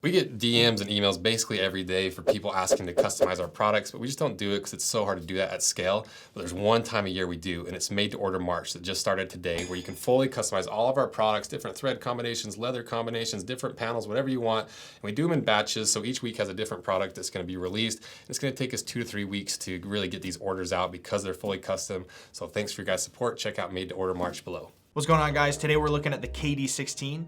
We get DMs and emails basically every day for people asking to customize our products, but we just don't do it because it's so hard to do that at scale. But there's one time a year we do, and it's Made to Order March that just started today, where you can fully customize all of our products, different thread combinations, leather combinations, different panels, whatever you want. And we do them in batches, so each week has a different product that's going to be released. It's going to take us 2 to 3 weeks to really get these orders out because they're fully custom. So thanks for your guys' support. Check out Made to Order March below. What's going on, guys? Today we're looking at the KD16.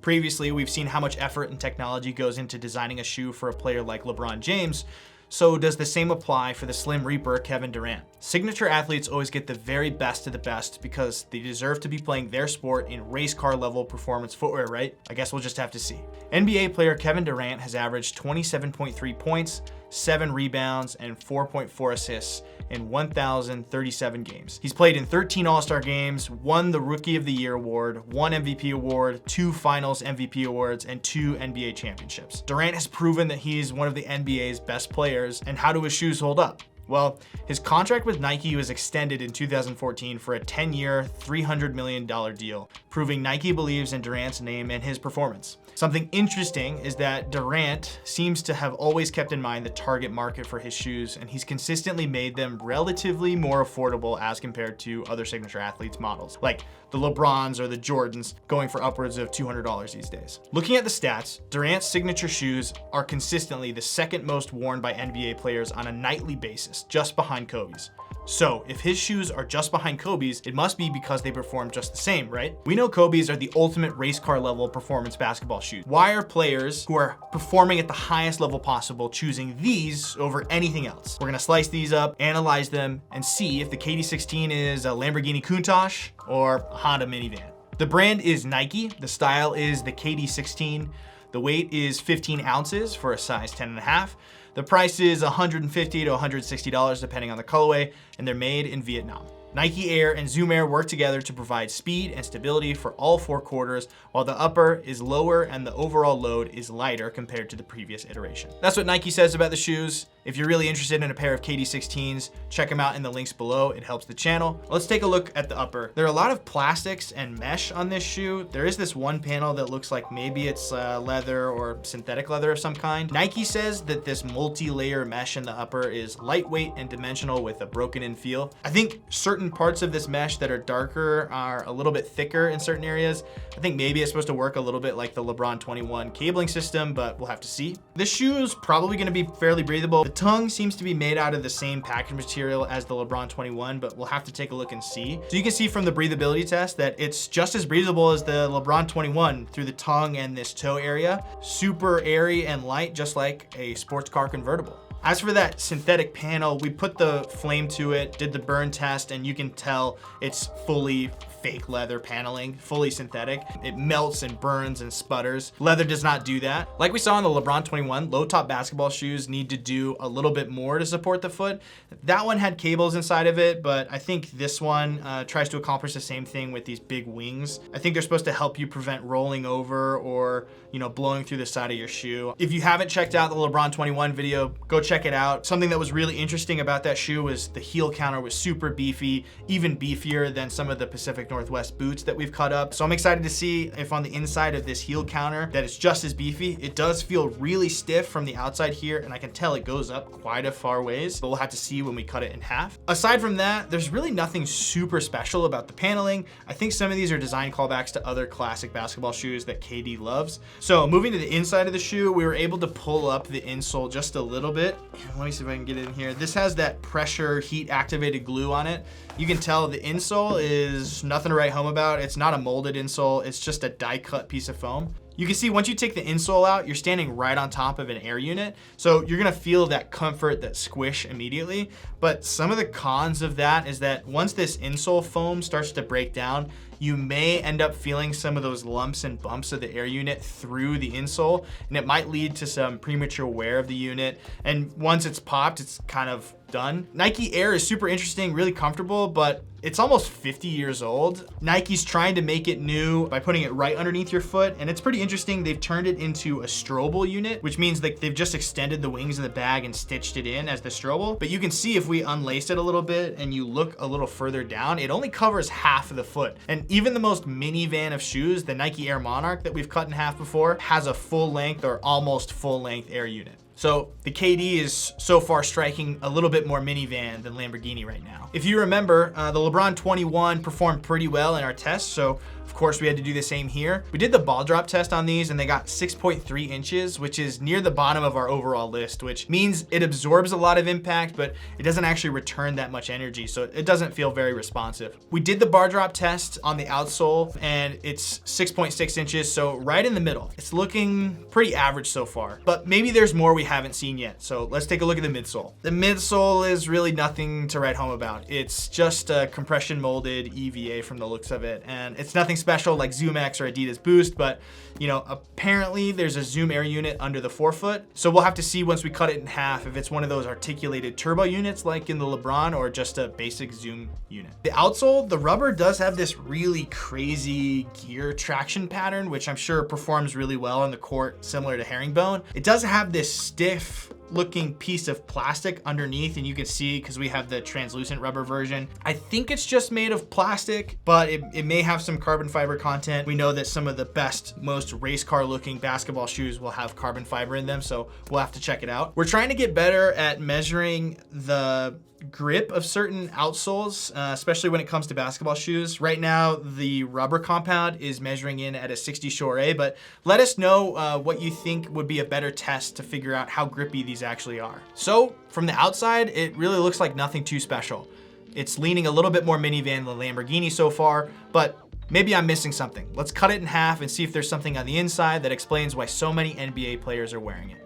Previously, we've seen how much effort and technology goes into designing a shoe for a player like LeBron James. So does the same apply for the Slim Reaper, Kevin Durant? Signature athletes always get the very best of the best because they deserve to be playing their sport in race car level performance footwear, right? I guess we'll just have to see. NBA player Kevin Durant has averaged 27.3 points, 7 rebounds, and 4.4 assists in 1,037 games. He's played in 13 All-Star games, won the Rookie of the Year award, 1 MVP award, 2 Finals MVP awards, and 2 NBA championships. Durant has proven that he's one of the NBA's best players, and how do his shoes hold up? Well, his contract with Nike was extended in 2014 for a 10-year, $300 million deal, proving Nike believes in Durant's name and his performance. Something interesting is that Durant seems to have always kept in mind the target market for his shoes, and he's consistently made them relatively more affordable as compared to other signature athletes models, like the LeBrons or the Jordans, going for upwards of $200 these days. Looking at the stats, Durant's signature shoes are consistently the second most worn by NBA players on a nightly basis, just behind Kobe's. So if his shoes are just behind Kobe's, it must be because they perform just the same, right? We know Kobe's are the ultimate race car level performance basketball shoes. Why are players who are performing at the highest level possible choosing these over anything else? We're gonna slice these up, analyze them, and see if the KD16 is a Lamborghini Countach or a Honda minivan. The brand is Nike, the style is the KD16, the weight is 15 ounces for a size 10.5. The price is $150 to $160 depending on the colorway, and they're made in Vietnam. Nike Air and Zoom Air work together to provide speed and stability for all 4 quarters, while the upper is lower and the overall load is lighter compared to the previous iteration. That's what Nike says about the shoes. If you're really interested in a pair of KD16s, check them out in the links below. It helps the channel. Let's take a look at the upper. There are a lot of plastics and mesh on this shoe. There is this one panel that looks like maybe it's leather or synthetic leather of some kind. Nike says that this multi-layer mesh in the upper is lightweight and dimensional with a broken-in feel. I think certain parts of this mesh that are darker are a little bit thicker in certain areas. I think maybe it's supposed to work a little bit like the LeBron 21 cabling system, but we'll have to see. This shoe is probably going to be fairly breathable. The tongue seems to be made out of the same package material as the LeBron 21, but we'll have to take a look and see. So you can see from the breathability test that it's just as breathable as the LeBron 21 through the tongue and this toe area. Super airy and light, just like a sports car convertible. As for that synthetic panel, we put the flame to it, did the burn test, and you can tell it's fully fake leather paneling, fully synthetic. It melts and burns and sputters. Leather does not do that. Like we saw in the LeBron 21, low top basketball shoes need to do a little bit more to support the foot. That one had cables inside of it, but I think this one tries to accomplish the same thing with these big wings. I think they're supposed to help you prevent rolling over or, blowing through the side of your shoe. If you haven't checked out the LeBron 21 video, go check it out. Something that was really interesting about that shoe was the heel counter was super beefy, even beefier than some of the Pacific Northwest boots that we've cut up. So I'm excited to see if on the inside of this heel counter that it's just as beefy. It does feel really stiff from the outside here, and I can tell it goes up quite a far ways, but we'll have to see when we cut it in half. Aside from that, there's really nothing super special about the paneling. I think some of these are design callbacks to other classic basketball shoes that KD loves. So moving to the inside of the shoe, we were able to pull up the insole just a little bit. Let me see if I can get it in here. This has that pressure heat activated glue on it. You can tell the insole is nothing to write home about. It's not a molded insole. It's just a die cut piece of foam. You can see once you take the insole out, you're standing right on top of an air unit. So you're gonna feel that comfort, that squish immediately. But some of the cons of that is that once this insole foam starts to break down, you may end up feeling some of those lumps and bumps of the air unit through the insole, and it might lead to some premature wear of the unit. And once it's popped, it's kind of done. Nike Air is super interesting, really comfortable, but It's almost 50 years old. Nike's trying to make it new by putting it right underneath your foot, and it's pretty interesting. They've turned it into a strobel unit, which means like they've just extended the wings of the bag and stitched it in as the strobel. But you can see if we unlace it a little bit and you look a little further down, it only covers half of the foot. And even the most minivan of shoes, the Nike Air Monarch that we've cut in half before, has a full length or almost full length Air unit. So the KD is so far striking a little bit more minivan than Lamborghini right now. If you remember, the LeBron 21 performed pretty well in our test, so of course we had to do the same here. We did the ball drop test on these and they got 6.3 inches, which is near the bottom of our overall list, which means it absorbs a lot of impact, but it doesn't actually return that much energy, so it doesn't feel very responsive. We did the bar drop test on the outsole and it's 6.6 inches, so right in the middle. It's looking pretty average so far, but maybe there's more we haven't seen yet. So let's take a look at the midsole. The midsole is really nothing to write home about. It's just a compression molded EVA from the looks of it, and it's nothing special like Zoom X or Adidas Boost, but you know, apparently there's a Zoom Air unit under the forefoot. So we'll have to see once we cut it in half if it's one of those articulated turbo units like in the LeBron or just a basic Zoom unit. The outsole, the rubber does have this really crazy gear traction pattern, which I'm sure performs really well on the court, similar to herringbone. It does have this stiff looking piece of plastic underneath, and you can see because we have the translucent rubber version. I think it's just made of plastic, but it may have some carbon fiber content. We know that some of the best, most race car looking basketball shoes will have carbon fiber in them, so we'll have to check it out. We're trying to get better at measuring the grip of certain outsoles, especially when it comes to basketball shoes. Right now, the rubber compound is measuring in at a 60 Shore A, but let us know what you think would be a better test to figure out how grippy these actually are. So from the outside, it really looks like nothing too special. It's leaning a little bit more minivan than Lamborghini so far, but maybe I'm missing something. Let's cut it in half and see if there's something on the inside that explains why so many NBA players are wearing it.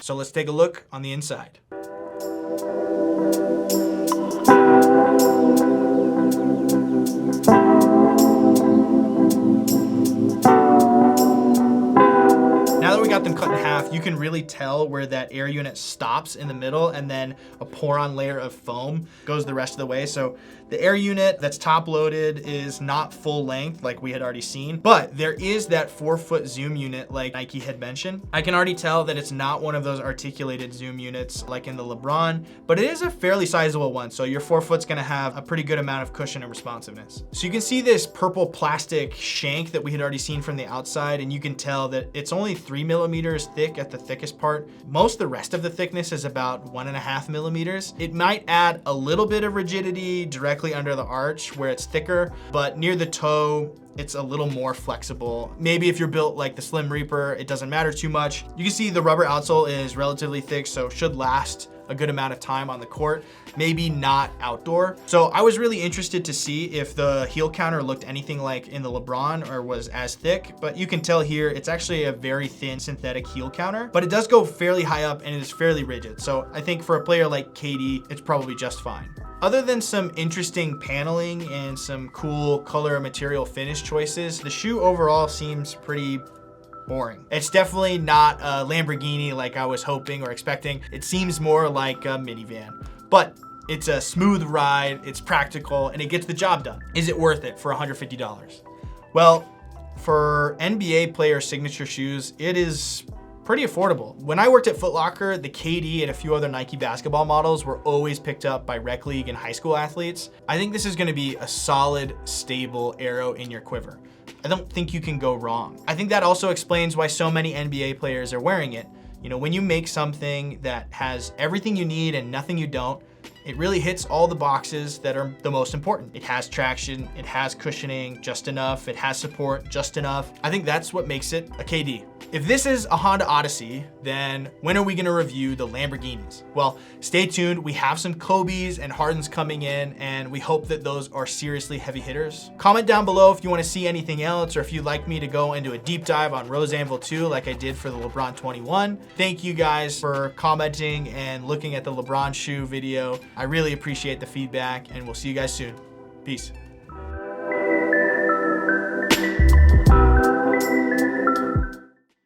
So let's take a look on the inside. Now that we got them cut in half, you can really tell where that air unit stops in the middle and then a pour-on layer of foam goes the rest of the way. So the air unit that's top loaded is not full length like we had already seen, but there is that 4-foot Zoom unit like Nike had mentioned. I can already tell that it's not one of those articulated Zoom units like in the LeBron, but it is a fairly sizable one. So your 4-foot's gonna have a pretty good amount of cushion and responsiveness. So you can see this purple plastic shank that we had already seen from the outside, and you can tell that it's only 3 millimeters thick at the thickest part. Most of the rest of the thickness is about 1.5 millimeters. It might add a little bit of rigidity directly under the arch where it's thicker, but near the toe, it's a little more flexible. Maybe if you're built like the Slim Reaper, it doesn't matter too much. You can see the rubber outsole is relatively thick, so should last a good amount of time on the court, maybe not outdoor. So I was really interested to see if the heel counter looked anything like in the LeBron or was as thick, but you can tell here it's actually a very thin synthetic heel counter, but it does go fairly high up and it is fairly rigid. So I think for a player like KD, it's probably just fine. Other than some interesting paneling and some cool color and material finish choices, the shoe overall seems pretty boring. It's definitely not a Lamborghini like I was hoping or expecting. It seems more like a minivan, but it's a smooth ride, it's practical, and it gets the job done. Is it worth it for $150? Well, for NBA player signature shoes, it is pretty affordable. When I worked at Foot Locker, the KD and a few other Nike basketball models were always picked up by rec league and high school athletes. I think this is gonna be a solid, stable arrow in your quiver. I don't think you can go wrong. I think that also explains why so many NBA players are wearing it. You know, when you make something that has everything you need and nothing you don't, it really hits all the boxes that are the most important. It has traction, it has cushioning just enough, it has support just enough. I think that's what makes it a KD. If this is a Honda Odyssey, then when are we gonna review the Lamborghinis? Well, stay tuned. We have some Kobes and Hardens coming in, and we hope that those are seriously heavy hitters. Comment down below if you wanna see anything else, or if you'd like me to go into a deep dive on Rose Anvil 2 like I did for the LeBron 21. Thank you guys for commenting and looking at the LeBron shoe video. I really appreciate the feedback, and we'll see you guys soon. Peace.